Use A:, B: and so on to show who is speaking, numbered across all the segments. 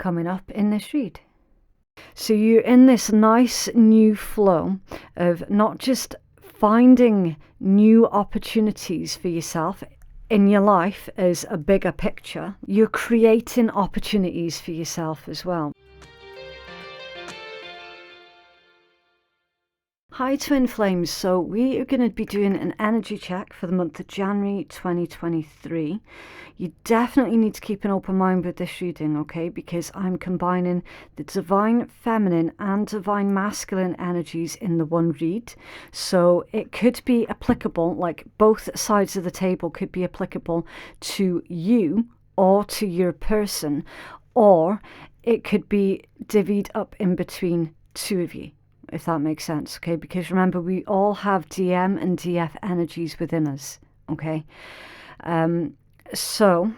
A: coming up in this read. So you're in this nice new flow of not just finding new opportunities for yourself in your life as a bigger picture, you're creating opportunities for yourself as well. Hi Twin Flames, so we are going to be doing an energy check for the month of January 2023. You definitely need to keep an open mind with this reading, okay, because I'm combining the divine feminine and divine masculine energies in the one read. So it could be applicable, like both sides of the table could be applicable to you or to your person, or it could be divvied up in between two of you, if that makes sense, okay? Because remember, we all have DM and DF energies within us, okay? So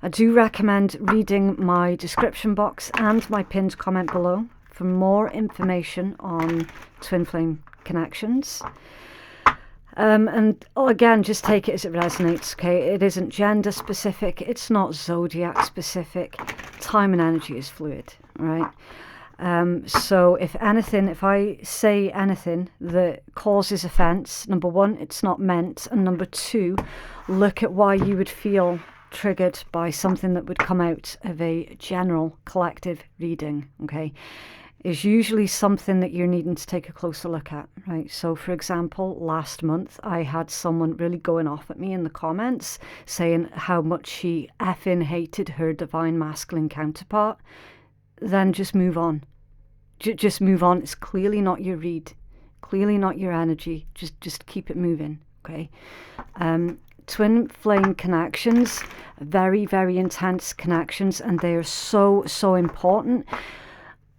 A: I do recommend reading my description box and my pinned comment below for more information on twin flame connections. And again, just take it as it resonates, okay? It isn't gender specific, it's not zodiac specific. Time and energy is fluid, right? So if I say anything that causes offense, number one, it's not meant, and number two, look at why you would feel triggered by something that would come out of a general collective reading, okay? Is usually something that you're needing to take a closer look at, right? So for example, last month I had someone really going off at me in the comments saying how much she effing hated her divine masculine counterpart. Then just move on. Just move on. It's clearly not your read, clearly not your energy. Just keep it moving, okay? Twin flame connections, very, very intense connections, and they are so, so important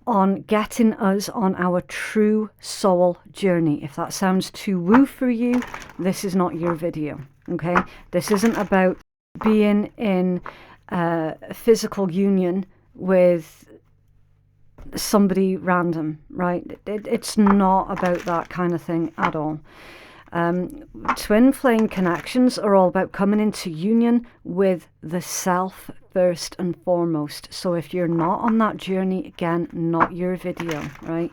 A: on getting us on our true soul journey. If that sounds too woo for you, this is not your video, okay? This isn't about being in a physical union with somebody random, right? It's not about that kind of thing at all. Twin flame connections are all about coming into union with the self first and foremost. So if you're not on that journey, again, not your video, right?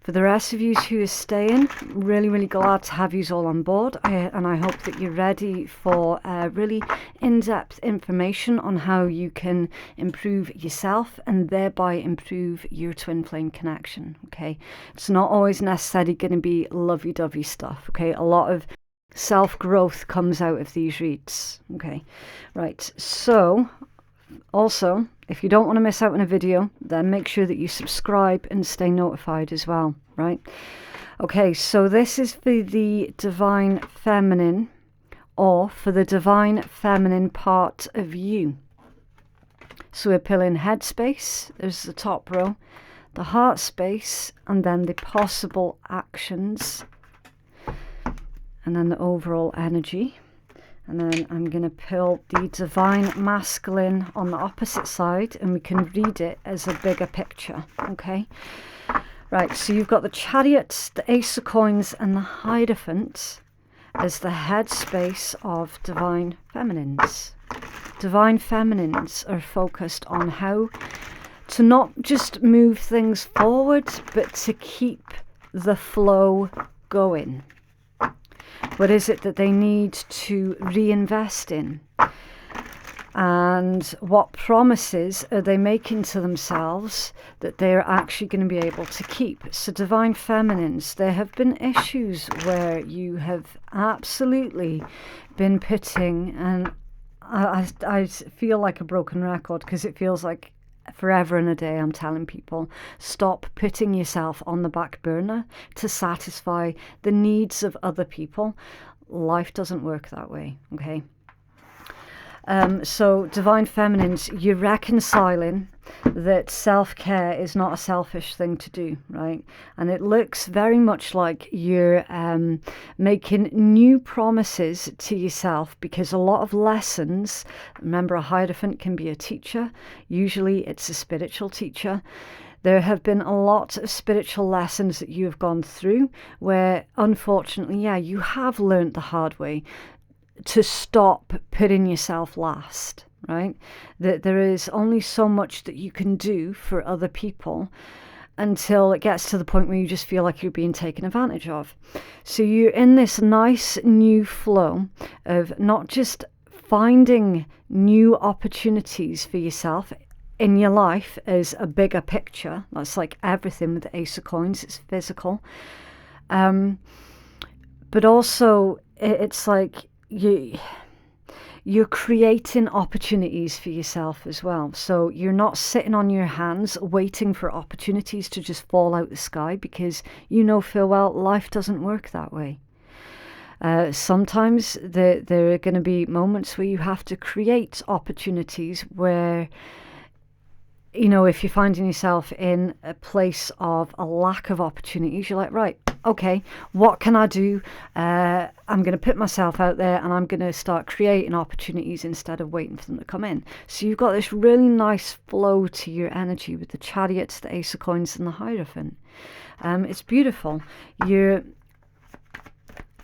A: For the rest of you who are staying, really, really glad to have you all on board. And I hope that you're ready for really in-depth information on how you can improve yourself and thereby improve your twin flame connection, okay? It's not always necessarily going to be lovey-dovey stuff, okay? A lot of self-growth comes out of these reads, okay? Right, so also, if you don't want to miss out on a video, then make sure that you subscribe and stay notified as well, right? Okay, so this is for the divine feminine, or for the divine feminine part of you. So we're pulling head space, there's the top row, the heart space, and then the possible actions, and then the overall energy. And then I'm going to pull the divine masculine on the opposite side, and we can read it as a bigger picture, okay? Right, so you've got the Chariot, the Ace of Coins, and the Hierophant as the headspace of divine feminines. Divine feminines are focused on how to not just move things forward, but to keep the flow going. What is it that they need to reinvest in? And what promises are they making to themselves that they're actually going to be able to keep? So divine feminines, there have been issues where you have absolutely been putting, and I feel like a broken record because it feels like forever and a day I'm telling people, stop putting yourself on the back burner to satisfy the needs of other people. Life doesn't work that way, okay? So divine feminines, you're reconciling that self-care is not a selfish thing to do, right? And it looks very much like you're making new promises to yourself, because a lot of lessons, remember a Hierophant can be a teacher, usually it's a spiritual teacher. There have been a lot of spiritual lessons that you have gone through where, unfortunately, yeah, you have learned the hard way to stop putting yourself last, right? That there is only so much that you can do for other people until it gets to the point where you just feel like you're being taken advantage of. So you're in this nice new flow of not just finding new opportunities for yourself in your life as a bigger picture. That's like everything with the Ace of Coins, it's physical. But also it's like you're creating opportunities for yourself as well. So you're not sitting on your hands waiting for opportunities to just fall out the sky, because you know full well life doesn't work that way. Sometimes there are going to be moments where you have to create opportunities where, you know, if you're finding yourself in a place of a lack of opportunities, you're like, right, okay, what can I do? I'm going to put myself out there and I'm going to start creating opportunities instead of waiting for them to come in. So you've got this really nice flow to your energy with the Chariots, the Ace of Coins and the Hierophant. It's beautiful.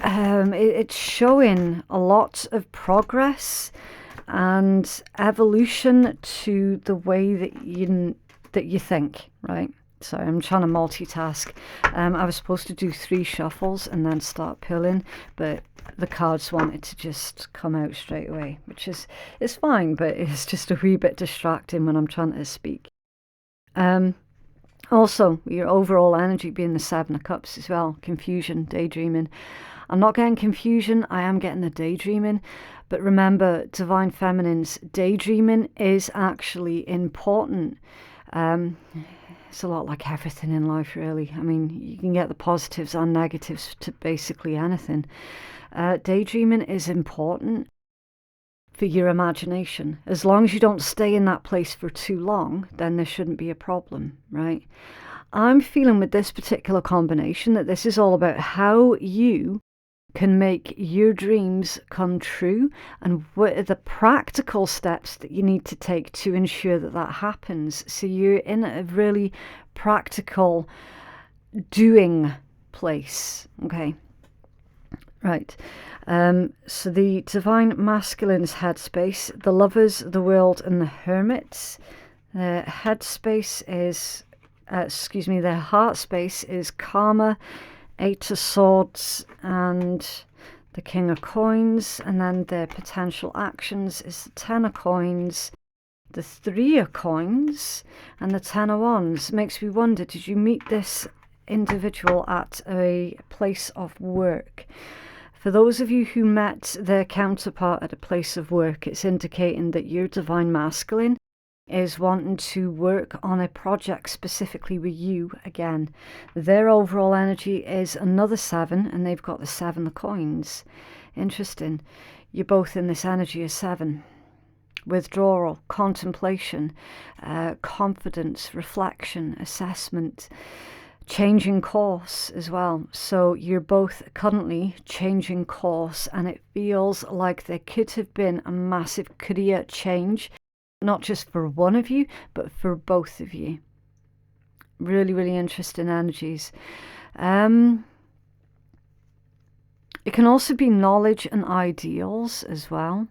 A: It's showing a lot of progress and evolution to the way that you think, right? So I'm trying to multitask. I was supposed to do 3 shuffles and then start pulling, but the cards wanted to just come out straight away, which is fine, but it's just a wee bit distracting when I'm trying to speak. Also, your overall energy being the 7 of Cups as well, confusion, daydreaming. I'm not getting confusion, I am getting the daydreaming. But remember, Divine Feminines, daydreaming is actually important. It's a lot like everything in life, really. I mean, you can get the positives and negatives to basically anything. Daydreaming is important for your imagination. As long as you don't stay in that place for too long, then there shouldn't be a problem, right? I'm feeling with this particular combination that this is all about how you can make your dreams come true and what are the practical steps that you need to take to ensure that that happens. So you're in a really practical doing place. Okay, right. So the Divine Masculine's headspace, the Lovers, the World and the Hermits. Their headspace is their heart space is Karma, 8 of Swords and the King of Coins, and then their potential actions is the 10 of Coins, the 3 of Coins and the 10 of Wands. Makes me wonder, did you meet this individual at a place of work? For those of you who met their counterpart at a place of work, it's indicating that your Divine Masculine is wanting to work on a project specifically with you again. Their overall energy is another 7 and they've got the 7 of Coins. Interesting. You're both in this energy of 7. Withdrawal, contemplation, confidence, reflection, assessment, changing course as well. So you're both currently changing course and it feels like there could have been a massive career change, not just for one of you, but for both of you. Really, really interesting energies. It can also be knowledge and ideals as well.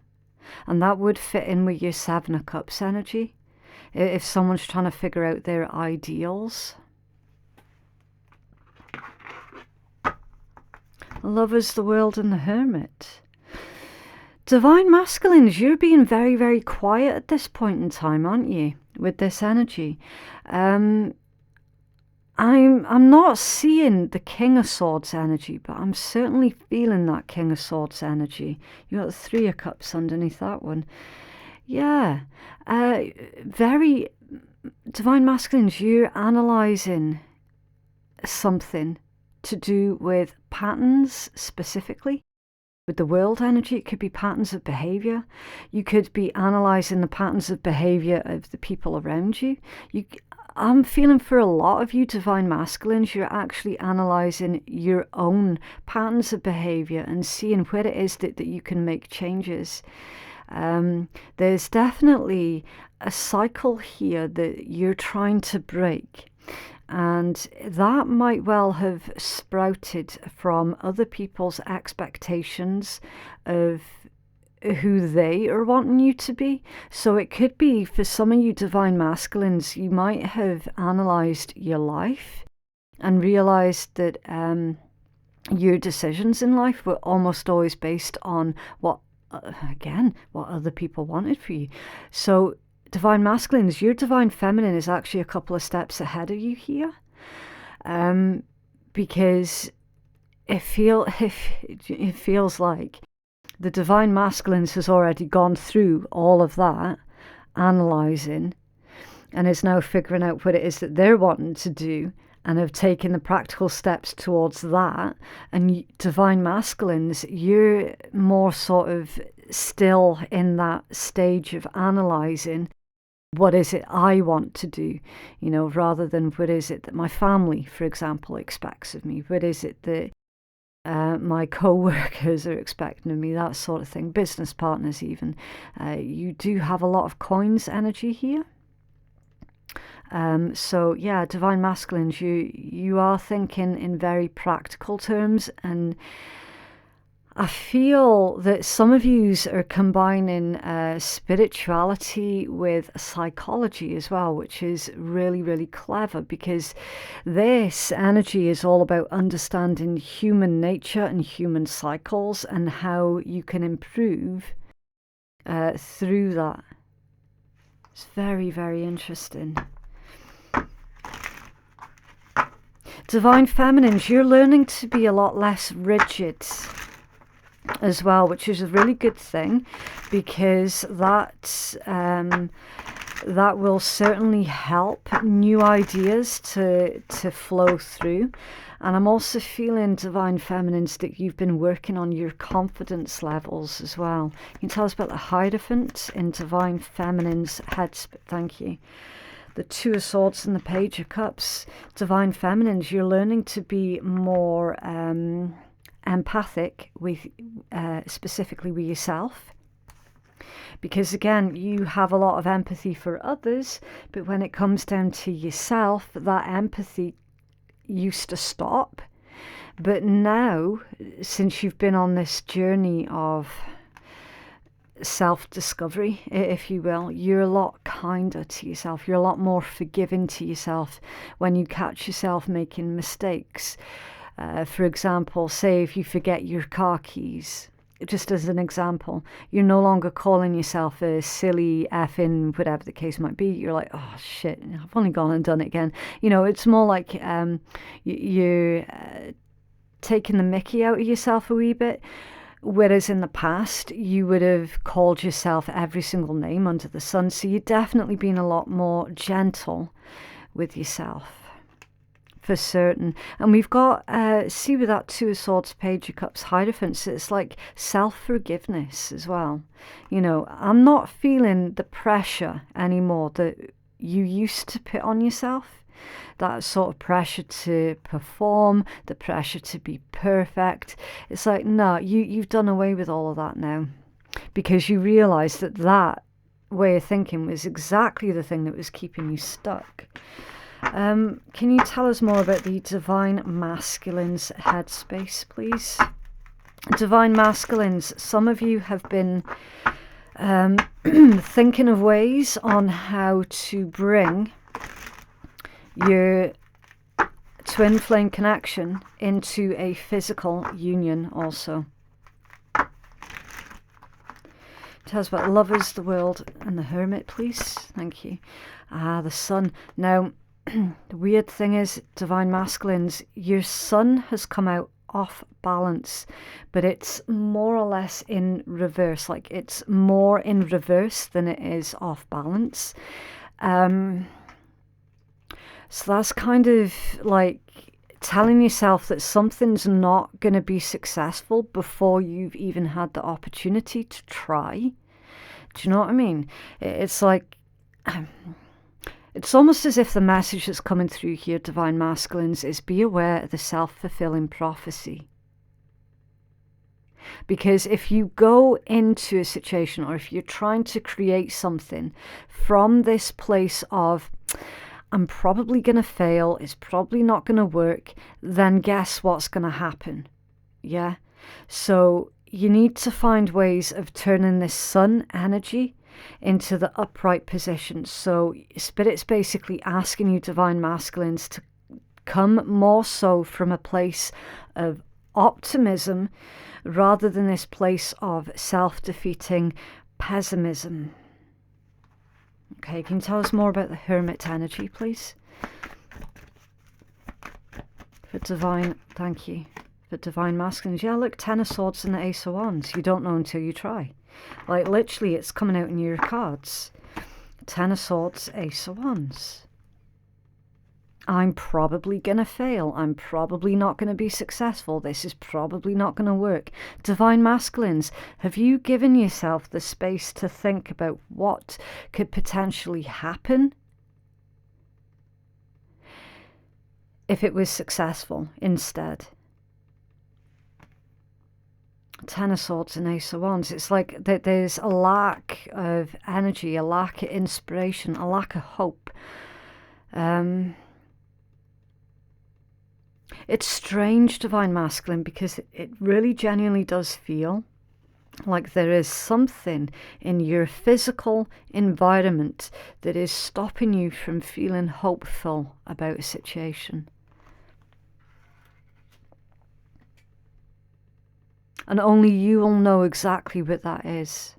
A: And that would fit in with your 7 of Cups energy. If someone's trying to figure out their ideals. Lovers, the World and the Hermit. Divine Masculines, you're being very, very quiet at this point in time, aren't you? With this energy. I'm not seeing the King of Swords energy, but I'm certainly feeling that King of Swords energy. You got the 3 of Cups underneath that one. Yeah. Very Divine Masculines, you're analysing something to do with patterns specifically. With the World energy, it could be patterns of behaviour. You could be analysing the patterns of behaviour of the people around you. I'm feeling for a lot of you Divine Masculines, you're actually analysing your own patterns of behaviour and seeing where it is that you can make changes. There's definitely a cycle here that you're trying to break. And that might well have sprouted from other people's expectations of who they are wanting you to be. So it could be, for some of you divine masculines, you might have analysed your life and realised that your decisions in life were almost always based on what other people wanted for you. So divine masculines, your divine feminine is actually a couple of steps ahead of you here, because it feels like the divine masculines has already gone through all of that, analysing, and is now figuring out what it is that they're wanting to do, and have taken the practical steps towards that. And divine masculines, you're more sort of still in that stage of analysing, what is it I want to do, rather than what is it that my family, for example, expects of me, what is it that my co-workers are expecting of me, that sort of thing, business partners even. You do have a lot of coins energy here. So yeah, divine masculines, you are thinking in very practical terms, and I feel that some of yous are combining spirituality with psychology as well, which is really, really clever, because this energy is all about understanding human nature and human cycles and how you can improve through that. It's very, very interesting. Divine feminines, you're learning to be a lot less rigid as well, which is a really good thing, because that will certainly help new ideas to flow through. And I'm also feeling, divine feminines, that you've been working on your confidence levels as well. Can you tell us about the Hierophant in divine feminines headspace? Thank you. The Two of Swords and the Page of Cups. Divine feminines, you're learning to be more empathic with, specifically with yourself. Because again, you have a lot of empathy for others, but when it comes down to yourself, that empathy used to stop. But now, since you've been on this journey of self-discovery, if you will, you're a lot kinder to yourself. You're a lot more forgiving to yourself when you catch yourself making mistakes. For example, say if you forget your car keys, just as an example, you're no longer calling yourself a silly effing whatever the case might be. You're like, oh shit, I've only gone and done it again. It's more like you're taking the mickey out of yourself a wee bit. Whereas in the past, you would have called yourself every single name under the sun. So you're definitely being a lot more gentle with yourself, for certain. And we've got, see with that Two of Swords, Page of Cups, Hierophant, it's like self-forgiveness as well. I'm not feeling the pressure anymore that you used to put on yourself. That sort of pressure to perform, the pressure to be perfect. It's like, no, you've done away with all of that now, because you realise that way of thinking was exactly the thing that was keeping you stuck. Can you tell us more about the divine masculine's headspace, please? Divine masculines, some of you have been thinking of ways on how to bring your twin flame connection into a physical union also. Tell us about Lovers, the World, and the Hermit, please. Thank you. The Sun. Now, the weird thing is, divine masculines, your sun has come out off balance, but it's more or less in reverse. Like, it's more in reverse than it is off balance. So that's kind of like telling yourself that something's not going to be successful before you've even had the opportunity to try. Do you know what I mean? It's like, it's almost as if the message that's coming through here, divine masculines, is be aware of the self-fulfilling prophecy. Because if you go into a situation, or if you're trying to create something from this place of, I'm probably going to fail, it's probably not going to work, then guess what's going to happen? Yeah? So you need to find ways of turning this sun energy into the upright position. So Spirit's basically asking you, Divine Masculines, to come more so from a place of optimism rather than this place of self-defeating pessimism. Okay, can you tell us more about the Hermit energy, please? For Divine, thank you. For Divine Masculines, yeah, look, Ten of Swords and the Ace of Wands. You don't know until you try. Like, literally, it's coming out in your cards. Ten of Swords, Ace of Wands. I'm probably going to fail. I'm probably not going to be successful. This is probably not going to work. Divine Masculines, have you given yourself the space to think about what could potentially happen if it was successful instead? Ten of Swords and Ace of Wands. It's like that there's a lack of energy, a lack of inspiration, a lack of hope. It's strange, Divine Masculine, because it really genuinely does feel like there is something in your physical environment that is stopping you from feeling hopeful about a situation. And only you will know exactly what that is.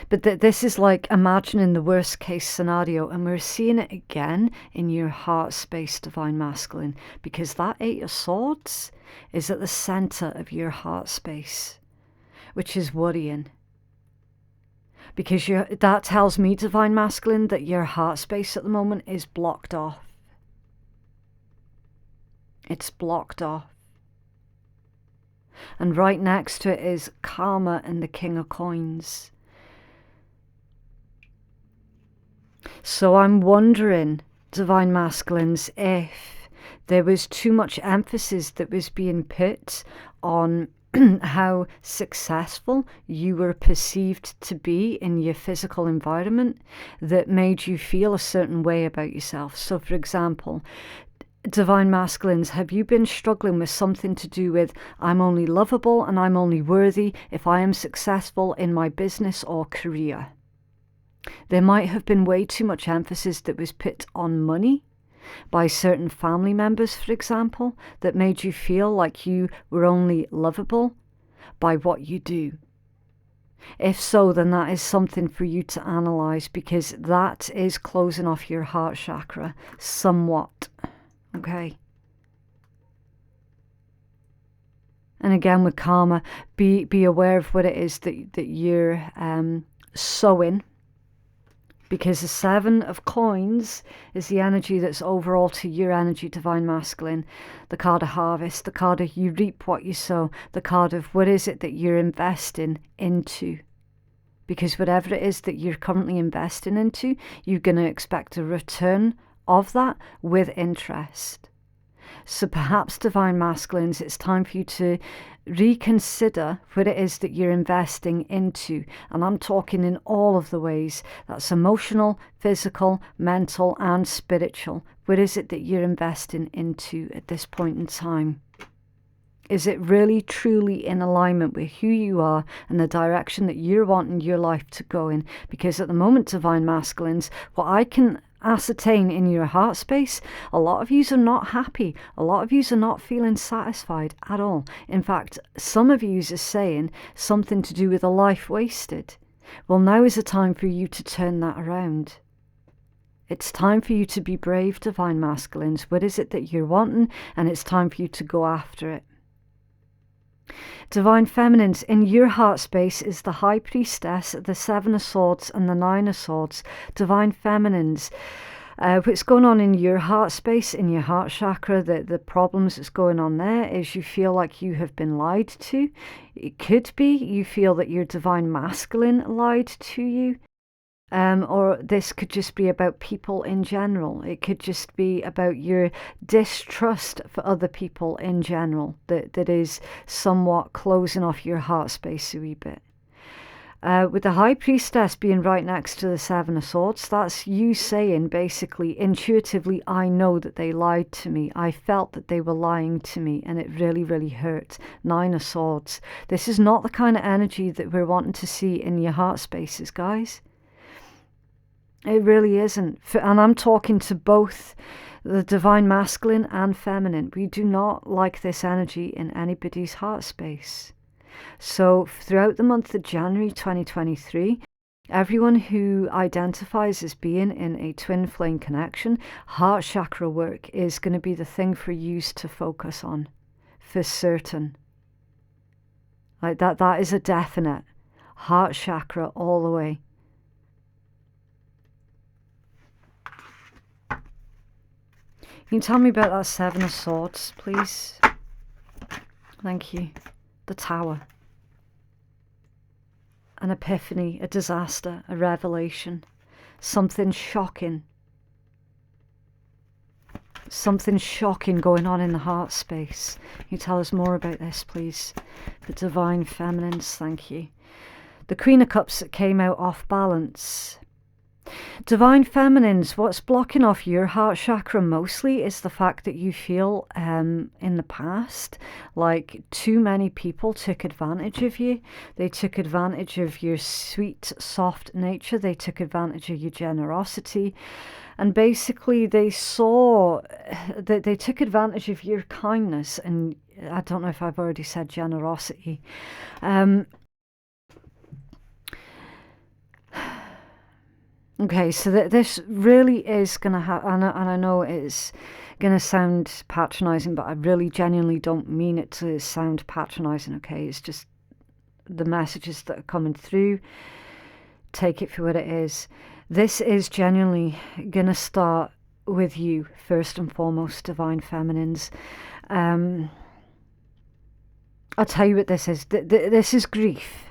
A: But this is like imagining the worst case scenario, and we're seeing it again in your heart space, Divine Masculine, because that Eight of Swords is at the center of your heart space, which is worrying. Because that tells me, Divine Masculine, that your heart space at the moment is blocked off. It's blocked off. And right next to it is Karma and the King of Coins. So I'm wondering, Divine Masculines, if there was too much emphasis that was being put on how successful you were perceived to be in your physical environment that made you feel a certain way about yourself. So, for example, Divine Masculines, have you been struggling with something to do with I'm only lovable and I'm only worthy if I am successful in my business or career? There might have been way too much emphasis that was put on money by certain family members, for example, that made you feel like you were only lovable by what you do. If so, then that is something for you to analyze, because that is closing off your heart chakra somewhat. Okay. And again, with karma, be aware of what it is that you're sowing. Because the Seven of Coins is the energy that's overall to your energy, Divine Masculine. The card of harvest, the card of you reap what you sow, the card of what is it that you're investing into. Because whatever it is that you're currently investing into, you're going to expect a return of that with interest. So perhaps, Divine Masculines, it's time for you to reconsider what it is that you're investing into. And I'm talking in all of the ways. That's emotional, physical, mental, and spiritual. What is it that you're investing into at this point in time? Is it really, truly in alignment with who you are and the direction that you're wanting your life to go in? Because at the moment, Divine Masculines, what I can ascertain in your heart space, a lot of yous are not happy. A lot of yous are not feeling satisfied at all. In fact, some of yous are saying something to do with a life wasted. Well, now is the time for you to turn that around. It's time for you to be brave, Divine Masculines. What is it that you're wanting? And it's time for you to go after it. Divine Feminines, in your heart space is the High Priestess, the Seven of Swords and the Nine of Swords. Divine Feminines, what's going on in your heart space, in your heart chakra, the problems that's going on there is you feel like you have been lied to. It could be you feel that your Divine Masculine lied to you. Or this could just be about people in general. It could just be about your distrust for other people in general that is somewhat closing off your heart space a wee bit. With the High Priestess being right next to the Seven of Swords, that's you saying basically, intuitively, I know that they lied to me. I felt that they were lying to me and it really, really hurt. Nine of Swords. This is not the kind of energy that we're wanting to see in your heart spaces, guys. It really isn't. And I'm talking to both the divine masculine and feminine. We do not like this energy in anybody's heart space. So throughout the month of January 2023, everyone who identifies as being in a twin flame connection, heart chakra work is going to be the thing for you to focus on, for certain. Like that is a definite. Heart chakra all the way. Can you tell me about that Seven of Swords, please? Thank you. The Tower. An epiphany, a disaster, a revelation, something shocking. Something shocking going on in the heart space. Can you tell us more about this, please? The divine feminines, thank you. The Queen of Cups that came out off balance. Divine feminines, what's blocking off your heart chakra mostly is the fact that you feel in the past like too many people took advantage of you. They took advantage of your sweet, soft nature. They took advantage of your generosity. And basically they saw that they took advantage of your kindness. And I don't know if I've already said generosity. Okay, so this really is going to have, and I know it's going to sound patronising, but I really genuinely don't mean it to sound patronising, okay? It's just the messages that are coming through. Take it for what it is. This is genuinely going to start with you, first and foremost, divine feminines. I'll tell you what this is. This is grief.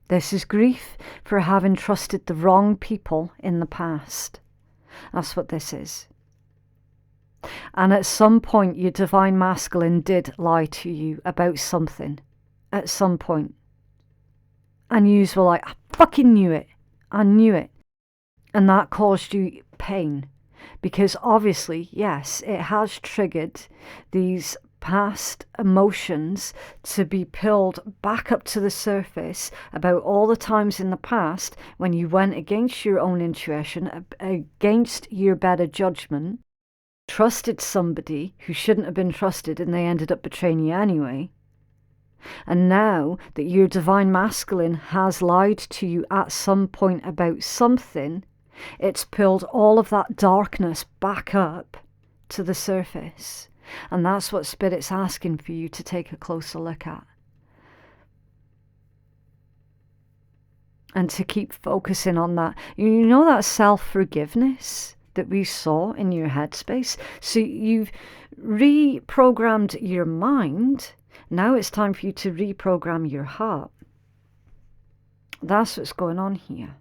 A: This is grief for having trusted the wrong people in the past. That's what this is. And at some point, your divine masculine did lie to you about something. At some point. And you were like, I fucking knew it. I knew it. And that caused you pain. Because obviously, yes, it has triggered these past emotions to be pulled back up to the surface about all the times in the past when you went against your own intuition, against your better judgment, trusted somebody who shouldn't have been trusted and they ended up betraying you anyway. And now that your divine masculine has lied to you at some point about something, it's pulled all of that darkness back up to the surface. And that's what Spirit's asking for you to take a closer look at. And to keep focusing on that. You know that self-forgiveness that we saw in your headspace? So you've reprogrammed your mind. Now it's time for you to reprogram your heart. That's what's going on here.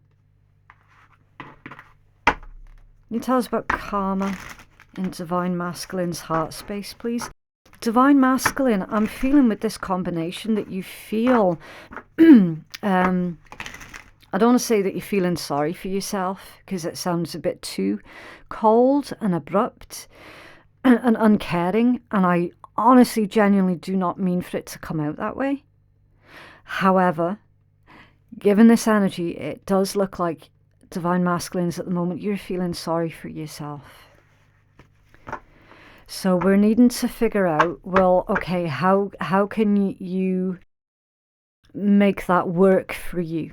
A: Can you tell us about karma in divine masculine's heart space, please? Divine masculine, I'm feeling with this combination that you feel, I don't want to say that you're feeling sorry for yourself because it sounds a bit too cold and abrupt and uncaring, and I honestly, genuinely do not mean for it to come out that way. However, given this energy, it does look like divine masculines at the moment, you're feeling sorry for yourself. So we're needing to figure out, well, okay, how can you make that work for you?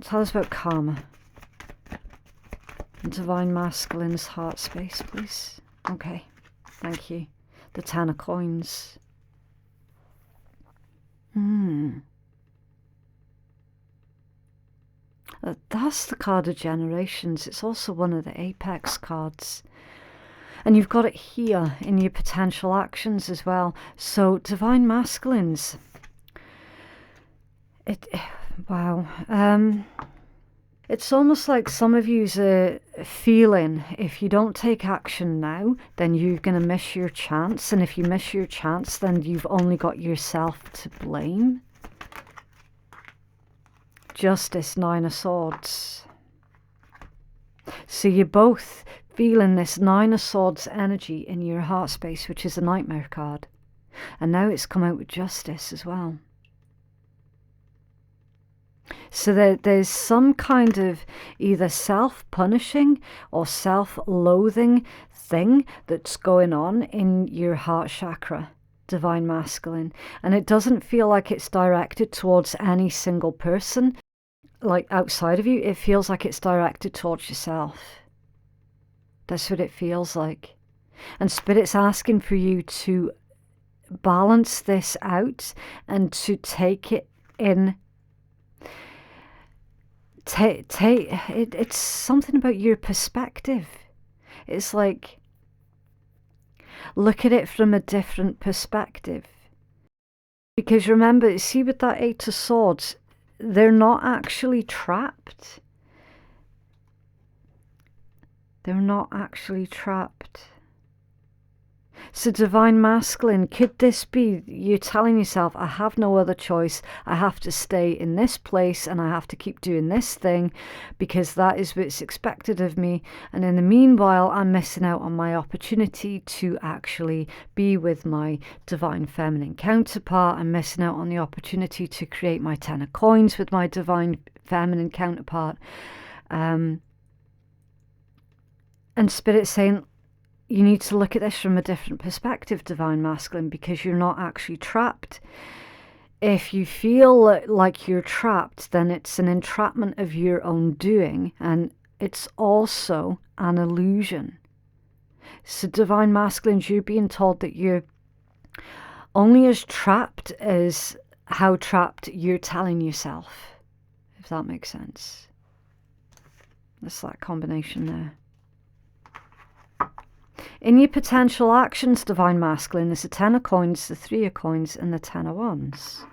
A: Tell us about karma. Divine masculine's heart space, please. Okay, thank you. The Ten of Coins. That's the card of generations. It's also one of the apex cards. And you've got it here in your potential actions as well. So divine masculines. Wow. It's almost like some of you's feeling if you don't take action now, then you're going to miss your chance. And if you miss your chance, then you've only got yourself to blame. Justice, Nine of Swords. So you're both feeling this Nine of Swords energy in your heart space, which is a Nightmare card. And now it's come out with Justice as well. So there's some kind of either self-punishing or self-loathing thing that's going on in your heart chakra, Divine Masculine. And it doesn't feel like it's directed towards any single person, like outside of you. It feels like it's directed towards yourself. That's what it feels like. And Spirit's asking for you to balance this out and to take it in. It's something about your perspective. It's like, look at it from a different perspective. Because remember, see with that Eight of Swords, they're not actually trapped. They're not actually trapped. So Divine Masculine, could this be you telling yourself, I have no other choice, I have to stay in this place and I have to keep doing this thing because that is what's expected of me, and in the meanwhile I'm missing out on my opportunity to actually be with my Divine Feminine counterpart. I'm missing out on the opportunity to create my Ten of Coins with my Divine Feminine counterpart. And Spirit's saying, you need to look at this from a different perspective, Divine Masculine, because you're not actually trapped. If you feel like you're trapped, then it's an entrapment of your own doing, and it's also an illusion. So Divine Masculine, you're being told that you're only as trapped as how trapped you're telling yourself, if that makes sense. That's that combination there. In your potential actions, Divine Masculine, there's the Ten of Coins, the Three of Coins, and the Ten of Wands.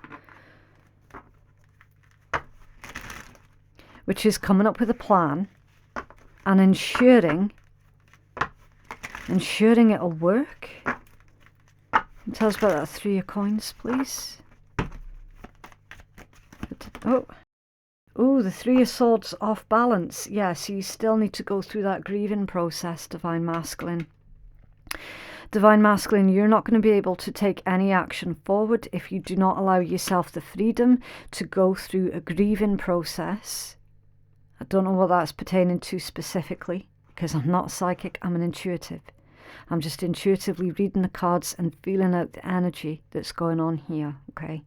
A: Which is coming up with a plan and ensuring it'll work. Tell us about that Three of Coins, please. Oh, the Three of Swords off balance. Yeah, so you still need to go through that grieving process, Divine Masculine. Divine Masculine, you're not going to be able to take any action forward if you do not allow yourself the freedom to go through a grieving process. I don't know what that's pertaining to specifically, because I'm not psychic, I'm an intuitive. I'm just intuitively reading the cards and feeling out the energy that's going on here, okay?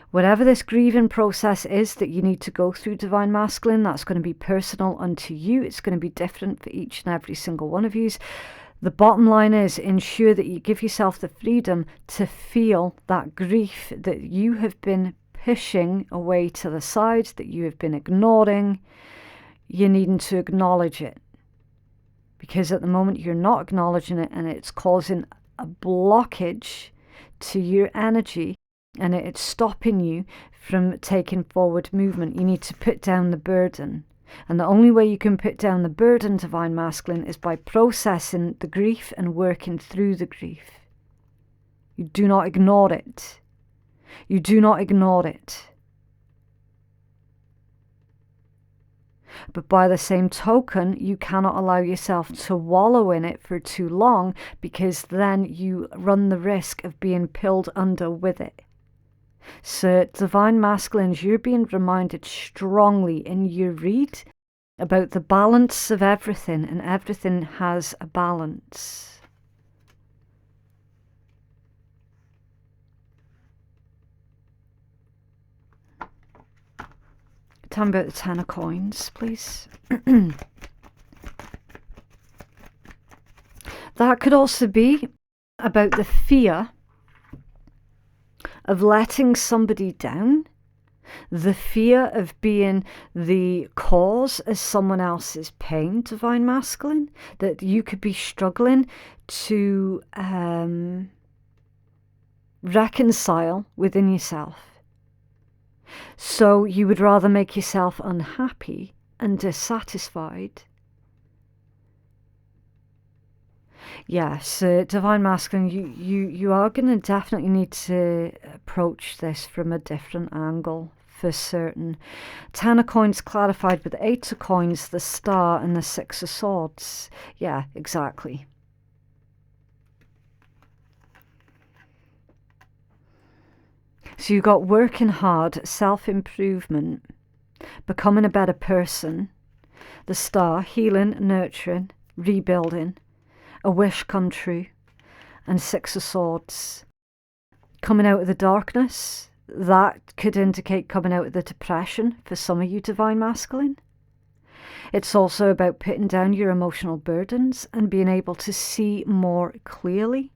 A: Whatever this grieving process is that you need to go through, Divine Masculine, that's going to be personal unto you. It's going to be different for each and every single one of you. The bottom line is, ensure that you give yourself the freedom to feel that grief that you have been pushing away to the side, that you have been ignoring. You're needing to acknowledge it. Because at the moment you're not acknowledging it, and it's causing a blockage to your energy, and it's stopping you from taking forward movement. You need to put down the burden. And the only way you can put down the burden, Divine Masculine, is by processing the grief and working through the grief. You do not ignore it. You do not ignore it. But by the same token, you cannot allow yourself to wallow in it for too long, because then you run the risk of being pulled under with it. So, Divine Masculines, you're being reminded strongly in your read about the balance of everything, and everything has a balance. Tell me about the Ten of Coins, please. That could also be about the fear of letting somebody down, the fear of being the cause of someone else's pain, Divine Masculine, that you could be struggling to reconcile within yourself. So you would rather make yourself unhappy and dissatisfied. Yes, Divine Masculine, you are going to definitely need to approach this from a different angle for certain. 10 of coins clarified with 8 of coins, the star and the 6 of swords. Yeah, exactly. So you've got working hard, self-improvement, becoming a better person, the star, healing, nurturing, rebuilding, a wish come true, and 6 of swords. Coming out of the darkness, that could indicate coming out of the depression for some of you divine masculine. It's also about putting down your emotional burdens and being able to see more clearly.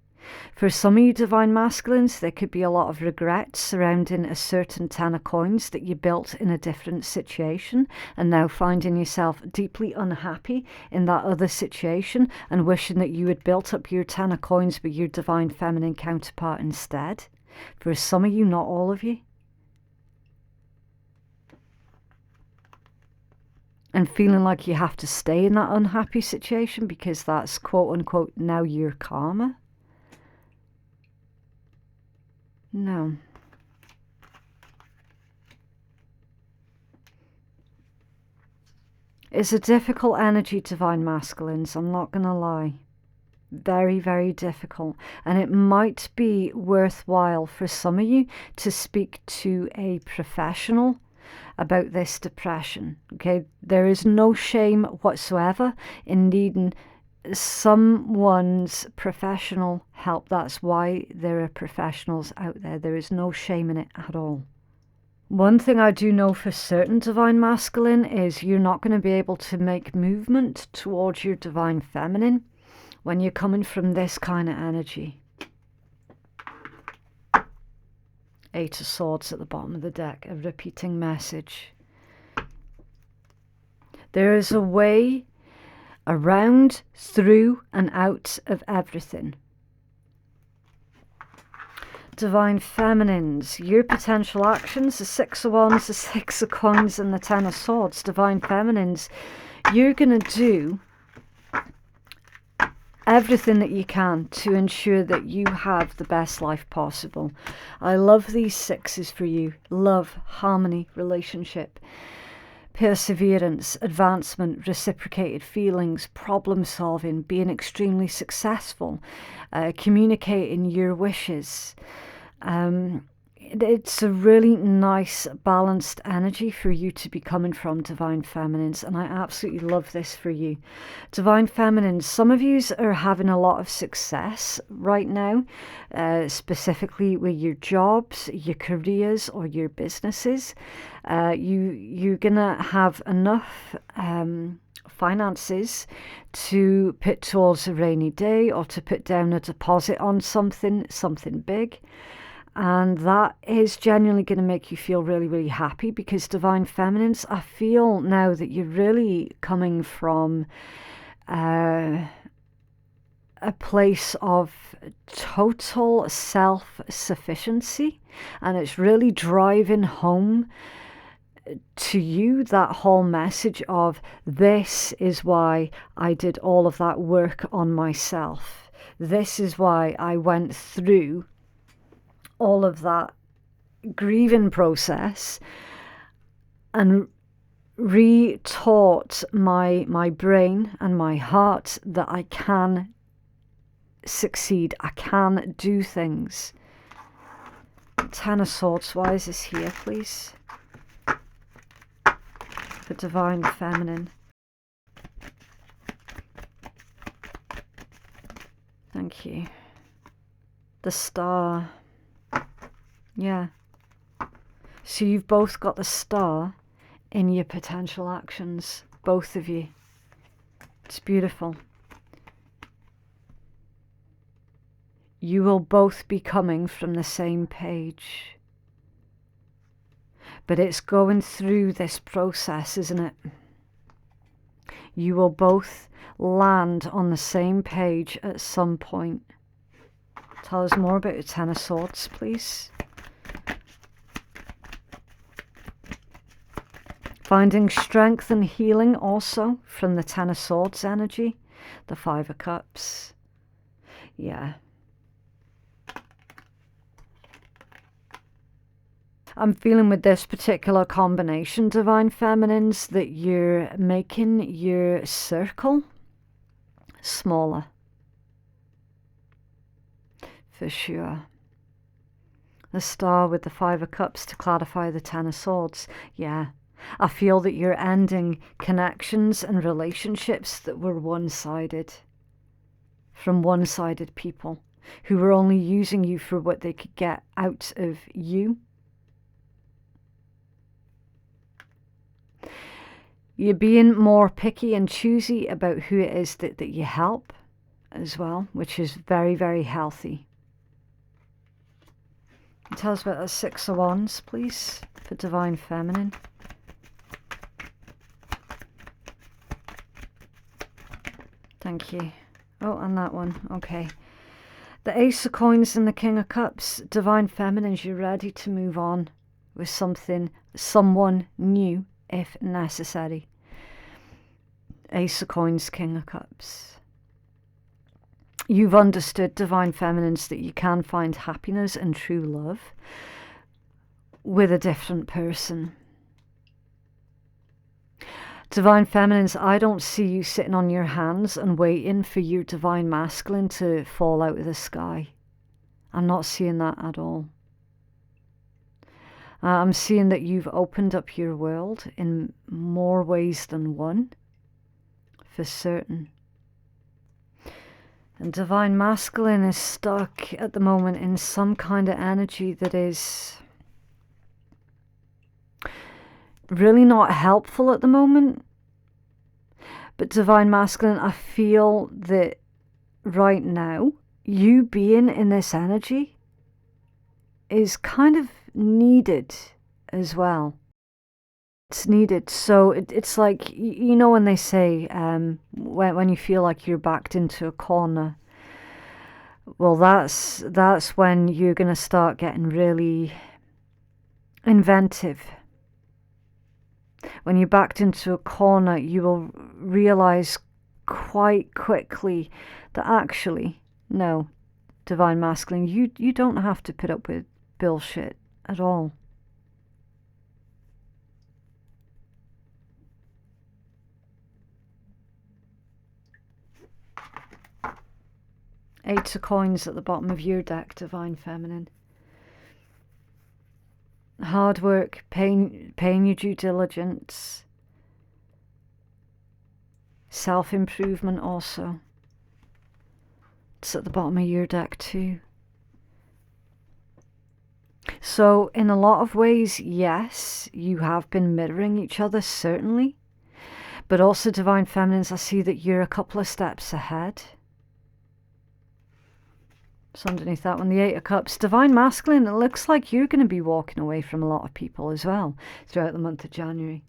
A: For some of you divine masculines, there could be a lot of regret surrounding a certain 10 of coins that you built in a different situation, and now finding yourself deeply unhappy in that other situation and wishing that you had built up your 10 of coins with your divine feminine counterpart instead. For some of you, not all of you. And feeling like you have to stay in that unhappy situation because that's quote unquote now your karma. No. It's a difficult energy, divine masculines, I'm not going to lie. Very, very difficult. And it might be worthwhile for some of you to speak to a professional about this depression. Okay, there is no shame whatsoever in needing someone's professional help. That's why there are professionals out there. There is no shame in it at all. One thing I do know for certain, divine masculine, is you're not going to be able to make movement towards your divine feminine when you're coming from this kind of energy. 8 of swords at the bottom of the deck, a repeating message. There is a way around, through, and out of everything. Divine feminines, your potential actions, the 6 of wands, the 6 of coins, and the 10 of swords. Divine feminines, you're going to do everything that you can to ensure that you have the best life possible. I love these 6s for you. Love, harmony, relationship, perseverance, advancement, reciprocated feelings, problem solving, being extremely successful, communicating your wishes. It's a really nice balanced energy for you to be coming from, divine feminines, and I absolutely love this for you. Divine feminines, some of you are having a lot of success right now, specifically with your jobs, your careers, or your businesses. You're gonna have enough finances to put towards a rainy day or to put down a deposit on something big. And that is genuinely going to make you feel really, really happy, because divine feminines, I feel now that you're really coming from a place of total self-sufficiency, and it's really driving home to you that whole message of, this is why I did all of that work on myself. This is why I went through all of that grieving process and re-taught my brain and my heart that I can succeed, I can do things. 10 of swords, why is this here, please? The divine feminine. Thank you. The star. Yeah. So you've both got the star in your potential actions, both of you. It's beautiful. You will both be coming from the same page. But it's going through this process, isn't it? You will both land on the same page at some point. Tell us more about the 10 of swords, please. Finding strength and healing also from the 10 of swords energy. The 5 of cups. Yeah. I'm feeling with this particular combination, Divine Feminines, that you're making your circle smaller. For sure. The Star with the Five of Cups to clarify the Ten of Swords. Yeah. I feel that you're ending connections and relationships that were one-sided. From one-sided people who were only using you for what they could get out of you. You're being more picky and choosy about who it is that you help as well, which is very, very healthy. Tell us about that Six of Wands, please, for Divine Feminine. Thank you. Oh, and that one. Okay. The Ace of Coins and the King of Cups. Divine Feminines, you're ready to move on with someone new, if necessary. Ace of Coins, King of Cups. You've understood, Divine Feminines, that you can find happiness and true love with a different person. Divine Feminines, I don't see you sitting on your hands and waiting for your Divine Masculine to fall out of the sky. I'm not seeing that at all. I'm seeing that you've opened up your world in more ways than one, for certain. And Divine Masculine is stuck at the moment in some kind of energy that is really not helpful at the moment. But Divine Masculine, I feel that right now, you being in this energy is kind of needed as well. It's needed. So it's like, you know, when they say when you feel like you're backed into a corner, well, that's when you're going to start getting really inventive. When you're backed into a corner, you will realize quite quickly that actually, no, Divine Masculine, you don't have to put up with bullshit at all. Eight of Coins at the bottom of your deck, Divine Feminine. Hard work, paying your due diligence. Self-improvement also. It's at the bottom of your deck too. So in a lot of ways, yes, you have been mirroring each other, certainly. But also, Divine Feminines, I see that you're a couple of steps ahead. So underneath that one, the Eight of Cups. Divine Masculine, it looks like you're going to be walking away from a lot of people as well throughout the month of January.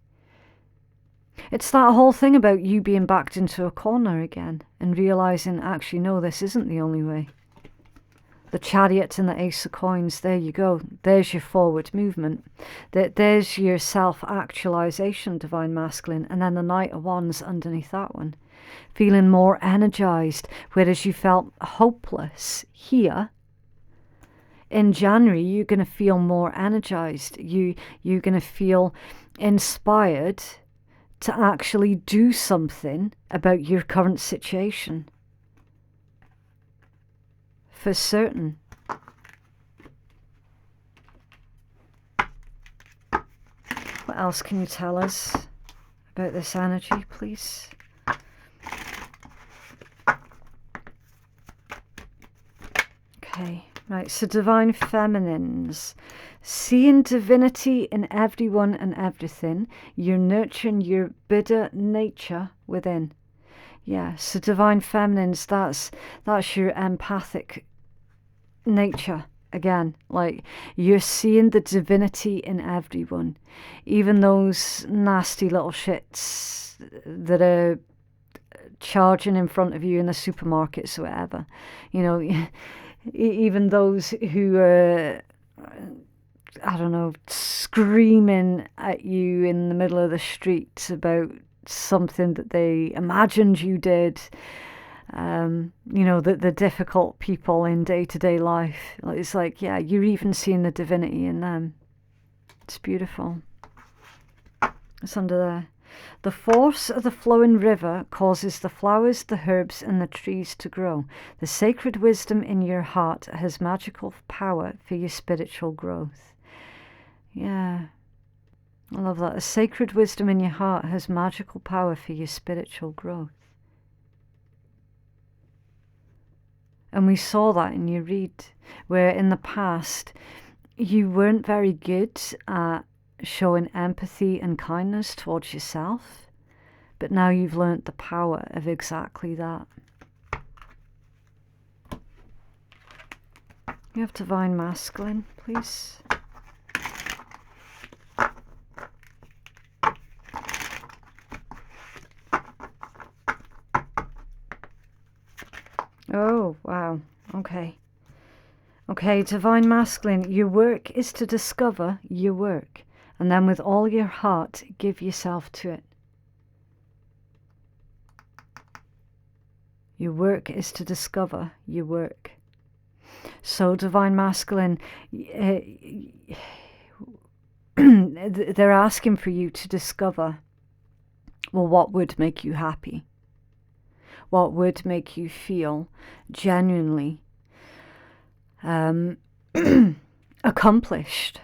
A: It's that whole thing about you being backed into a corner again and realising, actually, no, this isn't the only way. The Chariot and the Ace of Coins, there you go. There's your forward movement. There's your self-actualisation, Divine Masculine. And then the Knight of Wands underneath that one. Feeling more energised, whereas you felt hopeless here. In January, you're going to feel more energised. You're going to feel inspired to actually do something about your current situation. For certain. What else can you tell us about this energy, please? Okay, right, so Divine Feminines. Seeing divinity in everyone and everything. You're nurturing your Buddha nature within. Yeah, so Divine Feminines, that's your empathic nature again. Like, you're seeing the divinity in everyone, even those nasty little shits that are charging in front of you in the supermarkets or whatever, you know. Even those who are, I don't know, screaming at you in the middle of the street about something that they imagined you did. You know, the difficult people in day-to-day life. It's like, yeah, you're even seeing the divinity in them. It's beautiful. It's under there. The force of the flowing river causes the flowers, the herbs, and the trees to grow. The sacred wisdom in your heart has magical power for your spiritual growth. Yeah, I love that. The sacred wisdom in your heart has magical power for your spiritual growth. And we saw that in your read, where in the past you weren't very good at showing empathy and kindness towards yourself, but now you've learnt the power of exactly that. You have Divine Masculine, please. Oh, wow. Okay. Okay, Divine Masculine, your work is to discover your work, and then with all your heart, give yourself to it. Your work is to discover your work. So, Divine Masculine, they're asking for you to discover, well, what would make you happy? What would make you feel genuinely accomplished?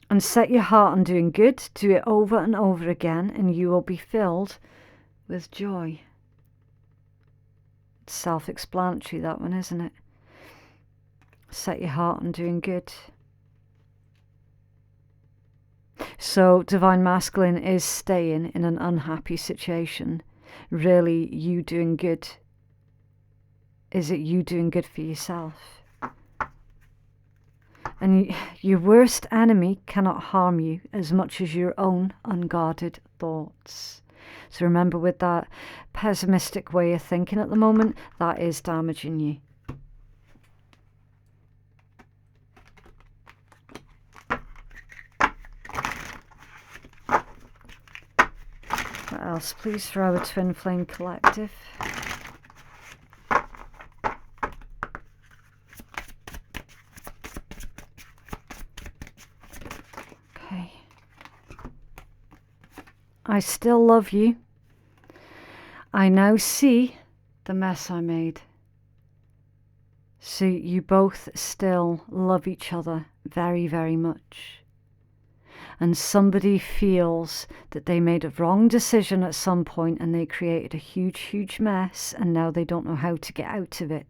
A: And set your heart on doing good. Do it over and over again, and you will be filled with joy. It's self-explanatory, that one, isn't it? Set your heart on doing good. So Divine Masculine is staying in an unhappy situation. Really, you doing good. Is it you doing good for yourself? And your worst enemy cannot harm you as much as your own unguarded thoughts. So remember, with that pessimistic way of thinking at the moment, that is damaging you. What else, please, for our Twin Flame Collective? Okay. I still love you. I now see the mess I made. So you both still love each other very, very much. And somebody feels that they made a wrong decision at some point and they created a huge, huge mess, and now they don't know how to get out of it.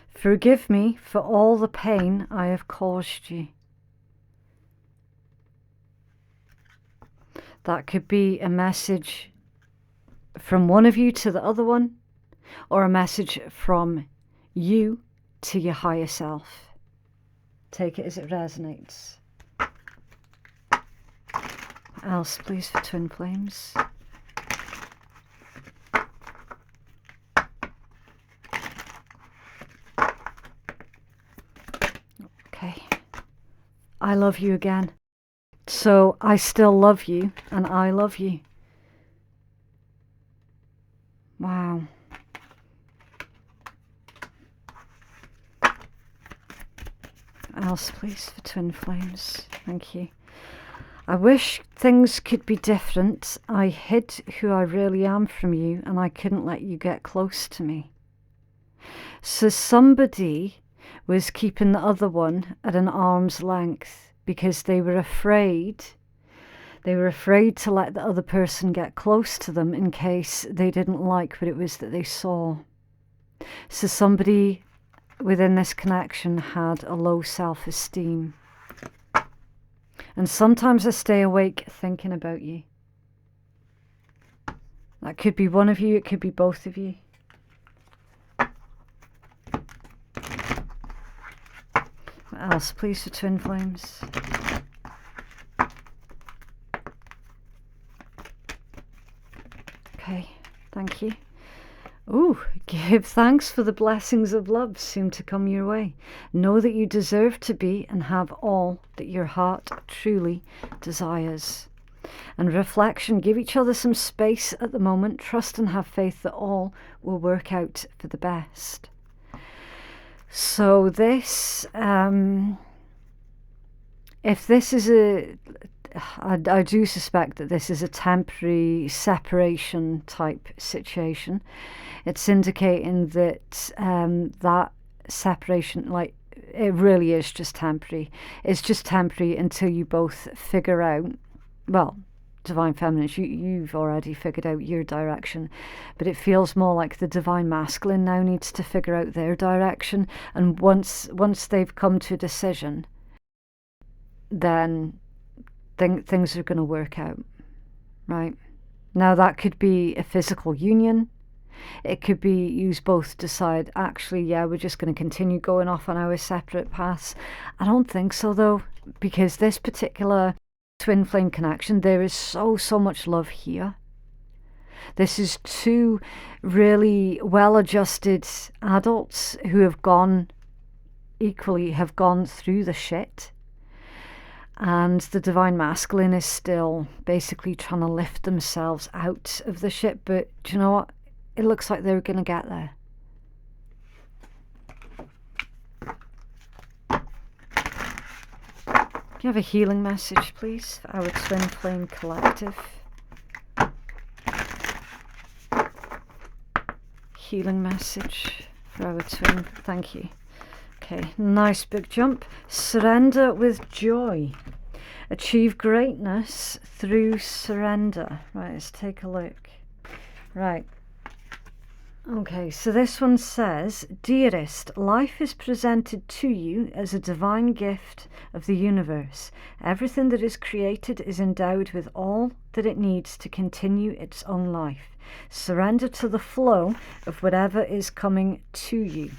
A: Forgive me for all the pain I have caused you. That could be a message from one of you to the other one, or a message from you to your higher self. Take it as it resonates. What else, please, for Twin Flames? Okay. I love you again. So I still love you, and I love you. Wow. What else, please, for Twin Flames? Thank you. I wish things could be different. I hid who I really am from you, and I couldn't let you get close to me. So somebody was keeping the other one at an arm's length because they were afraid. They were afraid to let the other person get close to them in case they didn't like what it was that they saw. So somebody within this connection had a low self-esteem. And sometimes I stay awake thinking about you. That could be one of you, it could be both of you. What else, please, for Twin Flames? Okay, thank you. Ooh, give thanks for the blessings of love soon to come your way. Know that you deserve to be and have all that your heart truly desires. And reflection, give each other some space at the moment. Trust and have faith that all will work out for the best. So this, if this is I do suspect that this is a temporary separation type situation. It's indicating that that separation, like, it really is just temporary. It's just temporary until you both figure out, well, Divine Feminines, you've already figured out your direction, but it feels more like the Divine Masculine now needs to figure out their direction. And once they've come to a decision, then things are going to work out, right? Now, that could be a physical union. It could be you both decide, actually, yeah, we're just going to continue going off on our separate paths. I don't think so, though, because this particular twin flame connection, there is so much love here. This is two really well-adjusted adults who have gone through the shit. And the Divine Masculine is still basically trying to lift themselves out of the shit. But do you know what? It looks like they're going to get there. Can you have a healing message, please, for our Twin Flame Collective? Healing message for our twin. Thank you. Okay, nice big jump. Surrender with joy. Achieve greatness through surrender. Right, let's take a look. Right. Okay, so this one says, Dearest, life is presented to you as a divine gift of the universe. Everything that is created is endowed with all that it needs to continue its own life. Surrender to the flow of whatever is coming to you.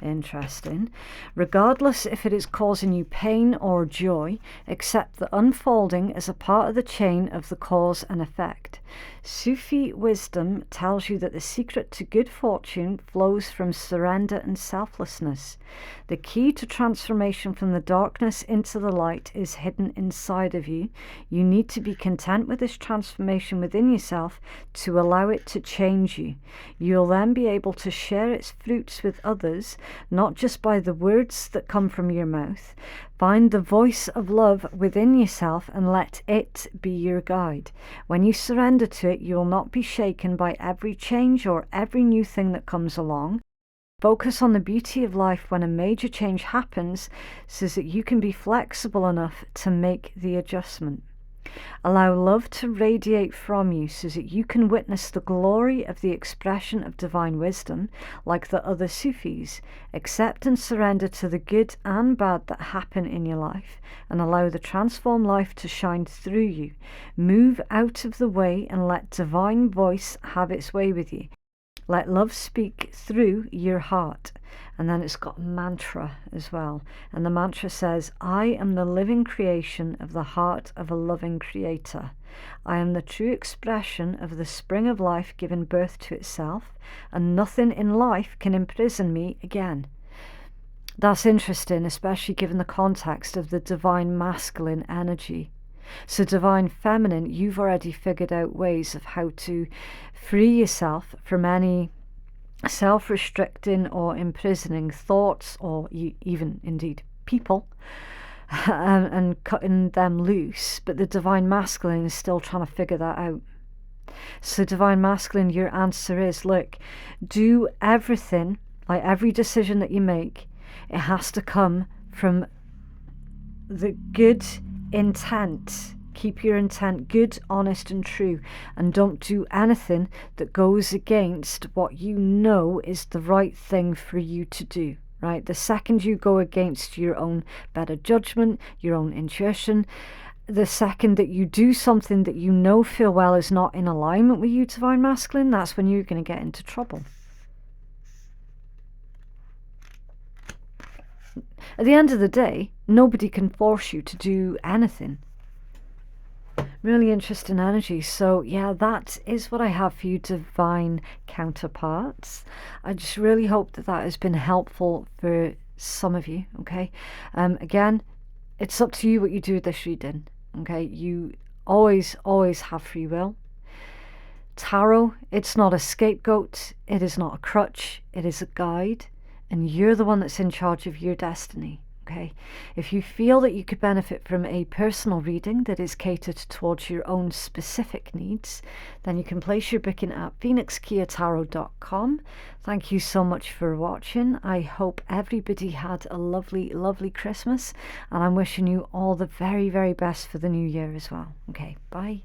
A: Interesting. Regardless if it is causing you pain or joy, accept the unfolding as a part of the chain of the cause and effect. Sufi wisdom tells you that the secret to good fortune flows from surrender and selflessness. The key to transformation from the darkness into the light is hidden inside of you. You need to be content with this transformation within yourself to allow it to change you. You'll then be able to share its fruits with others, not just by the words that come from your mouth. Find the voice of love within yourself and let it be your guide. When you surrender to it, you will not be shaken by every change or every new thing that comes along. Focus on the beauty of life when a major change happens so that you can be flexible enough to make the adjustment. Allow love to radiate from you so that you can witness the glory of the expression of divine wisdom like the other Sufis. Accept and surrender to the good and bad that happen in your life and allow the transformed life to shine through you. Move out of the way and let divine voice have its way with you. Let love speak through your heart. And then it's got mantra as well. And the mantra says, I am the living creation of the heart of a loving creator. I am the true expression of the spring of life giving birth to itself, and nothing in life can imprison me again. That's interesting, especially given the context of the divine masculine energy. So divine feminine, you've already figured out ways of how to free yourself from any self-restricting or imprisoning thoughts or even indeed people and cutting them loose. But the divine masculine is still trying to figure that out. So divine masculine, your answer is, look, do everything, like every decision that you make, it has to come from the good intent. Keep your intent good, honest and true, and don't do anything that goes against what you know is the right thing for you to do, right? The second you go against your own better judgment, your own intuition, the second that you do something that you know feel well is not in alignment with you, divine masculine, that's when you're going to get into trouble. At the end of the day, nobody can force you to do anything. Really interesting energy. So yeah, that is what I have for you, divine counterparts. I just really hope that that has been helpful for some of you. Okay, again, it's up to you what you do with this reading. Okay, you Always, always have free will. Tarot, it's not a scapegoat, it is not a crutch, it is a guide, and you're the one that's in charge of your destiny. Okay, if you feel that you could benefit from a personal reading that is catered towards your own specific needs, then you can place your booking at phoenixkeiatarot.com. Thank you so much for watching. I hope everybody had a lovely, lovely Christmas, and I'm wishing you all the very, very best for the new year as well. Okay, bye.